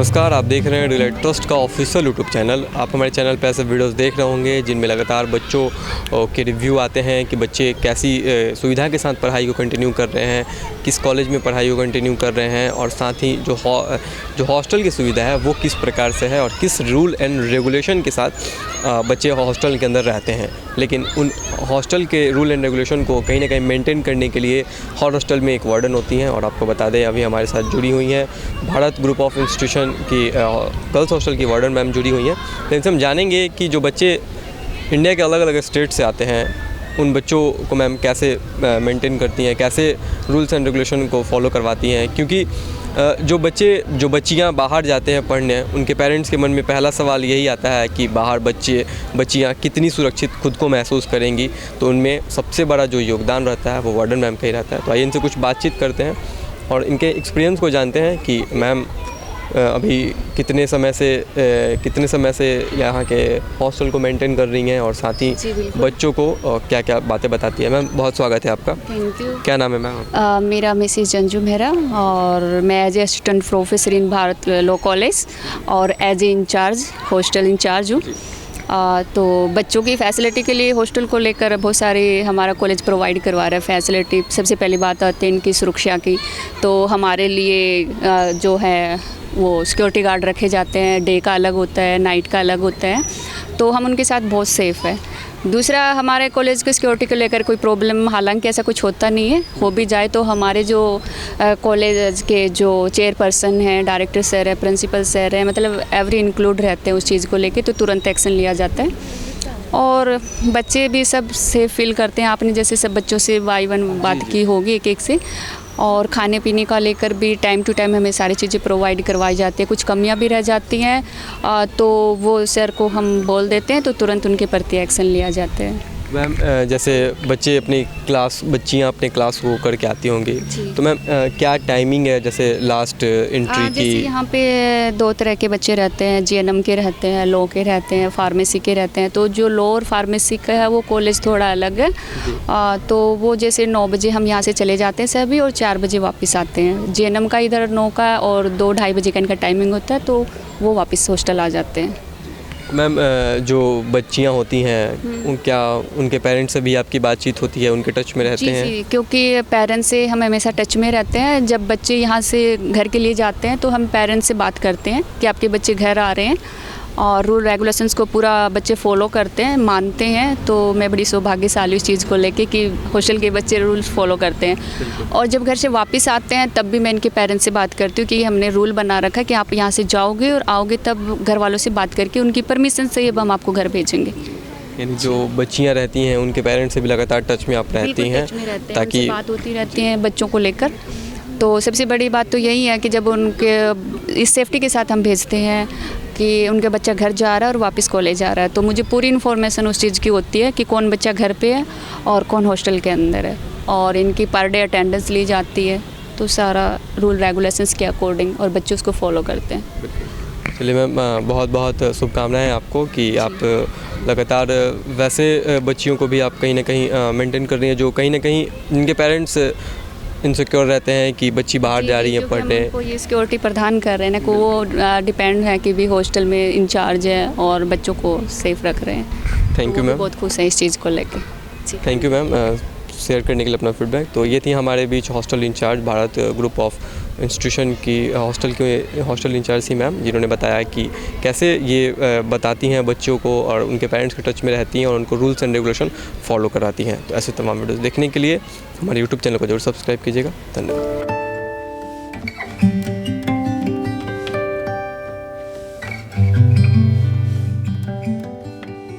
नमस्कार, आप देख रहे हैं डिलाइट ट्रस्ट का ऑफिशियल यूट्यूब चैनल। आप हमारे चैनल पे ऐसे वीडियोस देख रहे होंगे जिनमें लगातार बच्चों के रिव्यू आते हैं कि बच्चे कैसी सुविधा के साथ पढ़ाई को कंटिन्यू कर रहे हैं, किस कॉलेज में पढ़ाई को कंटिन्यू कर रहे हैं, और साथ ही जो हॉस्टल की सुविधा है वो किस प्रकार से है और किस रूल एंड रेगुलेशन के साथ बच्चे हॉस्टल के अंदर रहते हैं। लेकिन उन हॉस्टल के रूल एंड रेगुलेशन को कहीं ना कहीं मेंटेन करने के लिए हर हॉस्टल में एक वार्डन होती हैं। और आपको बता दें, अभी हमारे साथ जुड़ी हुई हैं भारत ग्रुप ऑफ इंस्टीट्यूशन की गर्ल्स हॉस्टल की वार्डन मैम जुड़ी हुई हैं। लेकिन हम जानेंगे कि जो बच्चे इंडिया के अलग अलग स्टेट से आते हैं उन बच्चों को मैम कैसे मेंटेन करती हैं, कैसे रूल्स एंड रेगुलेशन को फॉलो करवाती हैं। क्योंकि जो बच्चियां बाहर जाते हैं पढ़ने, उनके पेरेंट्स के मन में पहला सवाल यही आता है कि बाहर बच्चियां कितनी सुरक्षित खुद को महसूस करेंगी। तो उनमें सबसे बड़ा जो योगदान रहता है वो वार्डन मैम का ही रहता है। तो आइए इनसे कुछ बातचीत करते हैं और इनके एक्सपीरियंस को जानते हैं कि मैम अभी कितने समय से यहाँ के हॉस्टल को मेंटेन कर रही हैं और साथ ही बच्चों को क्या क्या बातें बताती है। मैम बहुत स्वागत है आपका। Thank you. क्या नाम है मैम? मेरा मिसेस जंजू मेहरा और मैं as a assistant professor in Bharat law college और as a incharge hostel incharge हूँ। तो बच्चों की फ़ैसिलिटी के लिए हॉस्टल को लेकर बहुत सारी हमारा कॉलेज प्रोवाइड करवा रहा है फैसिलिटी। सबसे पहली बात आती है इनकी सुरक्षा की। तो हमारे लिए जो है वो सिक्योरिटी गार्ड रखे जाते हैं, डे का अलग होता है, नाइट का अलग होता है, तो हम उनके साथ बहुत सेफ़ है। दूसरा, हमारे कॉलेज की सिक्योरिटी को लेकर कोई प्रॉब्लम हालांकि ऐसा कुछ होता नहीं है। हो भी जाए तो हमारे जो कॉलेज के जो चेयरपर्सन हैं, डायरेक्टर सर है, प्रिंसिपल सर है, मतलब एवरी इंक्लूड रहते हैं उस चीज़ को लेके, तो तुरंत एक्शन लिया जाता है और बच्चे भी सब सेफ फील करते हैं। आपने जैसे सब बच्चों से बाई वन बात की होगी एक एक से। और खाने पीने का लेकर भी टाइम टू टाइम हमें सारी चीज़ें प्रोवाइड करवाई जाती है। कुछ कमियां भी रह जाती हैं तो वो सर को हम बोल देते हैं तो तुरंत उनके प्रति एक्शन लिया जाता है। मैम जैसे बच्चियाँ अपने क्लास को करके आती होंगी, तो मैम क्या टाइमिंग है जैसे लास्ट एंट्री की? जैसे यहाँ पे दो तरह के बच्चे रहते हैं, जीएनएम के रहते हैं, लॉ के रहते हैं, फार्मेसी के रहते हैं। तो जो लॉ और फार्मेसी का है वो कॉलेज थोड़ा अलग है। तो वो जैसे 9 बजे हम यहाँ से चले जाते हैं सभी और 4 बजे वापस आते हैं। जीएनएम का इधर 9 का और 2-2:30 बजे का इनका टाइमिंग होता है, तो वो वापस हॉस्टल आ जाते हैं। मैम जो बच्चियां होती हैं क्या उनके पेरेंट्स से भी आपकी बातचीत होती है, उनके टच में रहते हैं? जी, क्योंकि पेरेंट्स से हम हमेशा टच में रहते हैं। जब बच्चे यहाँ से घर के लिए जाते हैं तो हम पेरेंट्स से बात करते हैं कि आपके बच्चे घर आ रहे हैं और रूल रेगुलेशंस को पूरा बच्चे फॉलो करते हैं, मानते हैं। तो मैं बड़ी सौभाग्यशाली उस चीज़ को लेके कि हॉस्टल के बच्चे रूल्स फॉलो करते हैं। और जब घर से वापस आते हैं तब भी मैं इनके पेरेंट्स से बात करती हूँ कि हमने रूल बना रखा है कि आप यहाँ से जाओगे और आओगे तब घर वालों से बात करके उनकी परमिशन से अब हम आपको घर भेजेंगे। यानी जो बच्चियां रहती हैं उनके पेरेंट्स से भी लगातार टच में आप रहती हैं ताकि बात होती रहती है बच्चों को लेकर। तो सबसे बड़ी बात तो यही है कि जब उनके इस सेफ्टी के साथ हम भेजते हैं कि उनका बच्चा घर जा रहा है और वापस कॉलेज जा रहा है, तो मुझे पूरी इन्फॉर्मेशन उस चीज़ की होती है कि कौन बच्चा घर पे है और कौन हॉस्टल के अंदर है, और इनकी पर डे अटेंडेंस ली जाती है। तो सारा रूल रेगुलेशंस के अकॉर्डिंग और बच्चे उसको फॉलो करते हैं। चलिए मैम, बहुत बहुत शुभकामनाएं आपको कि आप लगातार वैसे बच्चियों को भी आप कहीं ना कहीं मेंटेन कर रही हैं जो कहीं ना कहीं जिनके पेरेंट्स इनसिक्योर रहते हैं कि बच्ची बाहर जा रही है पढ़ने। को ये सिक्योरिटी प्रदान कर रहे हैं ना कि वो डिपेंड है कि भी हॉस्टल में इंचार्ज है और बच्चों को सेफ रख रहे हैं। थैंक यू मैम, बहुत खुश हैं इस चीज़ को लेकर। थैंक यू मैम शेयर करने के लिए अपना फीडबैक। तो ये थी हमारे बीच hostel incharge Bharat group of institution की हॉस्टल इंचार्ज थी मैम, जिन्होंने बताया कि कैसे ये बताती हैं बच्चों को और उनके पेरेंट्स के टच में रहती हैं और उनको रूल्स एंड रेगुलेशन फॉलो कराती हैं। तो ऐसे तमाम वीडियोस देखने के लिए हमारे यूट्यूब चैनल को जरूर सब्सक्राइब कीजिएगा। धन्यवाद।